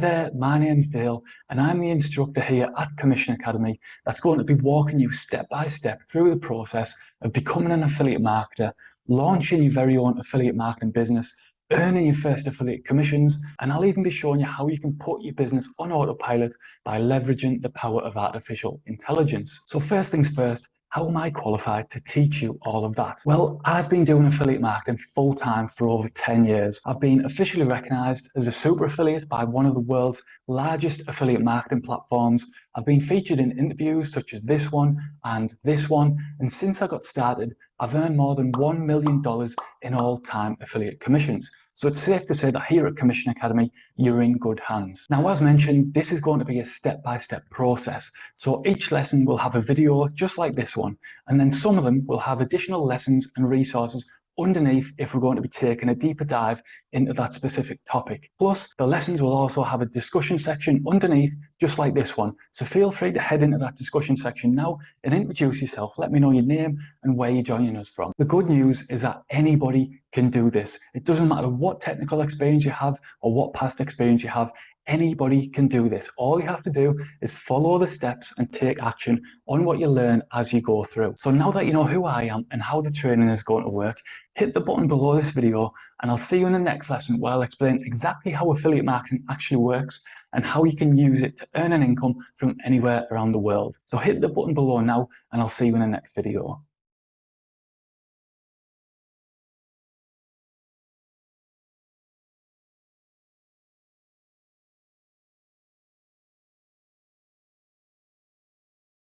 There, my name's Dale, and I'm the instructor here at Commission Academy that's going to be walking you step by step through the process of becoming an affiliate marketer, launching your very own affiliate marketing business, earning your first affiliate commissions, and I'll even be showing you how you can put your business on autopilot by leveraging the power of artificial intelligence. So first things first, how am I qualified to teach you all of that? Well, I've been doing affiliate marketing full time for over 10 years. I've been officially recognized as a super affiliate by one of the world's largest affiliate marketing platforms. I've been featured in interviews such as this one and this one. And since I got started, I've earned more than $1 million in all-time affiliate commissions. So it's safe to say that here at Commission Academy, you're in good hands. Now, as mentioned, this is going to be a step-by-step process. So each lesson will have a video just like this one, and then some of them will have additional lessons and resources underneath if we're going to be taking a deeper dive into that specific topic. Plus, the lessons will also have a discussion section underneath, just like this one. So feel free to head into that discussion section now and introduce yourself. Let me know your name and where you're joining us from. The good news is that anybody can do this. It doesn't matter what technical experience you have or what past experience you have. Anybody can do this. All you have to do is follow the steps and take action on what you learn as you go through. So now that you know who I am and how the training is going to work, hit the button below this video and I'll see you in the next lesson where I'll explain exactly how affiliate marketing actually works and how you can use it to earn an income from anywhere around the world. So hit the button below now and I'll see you in the next video.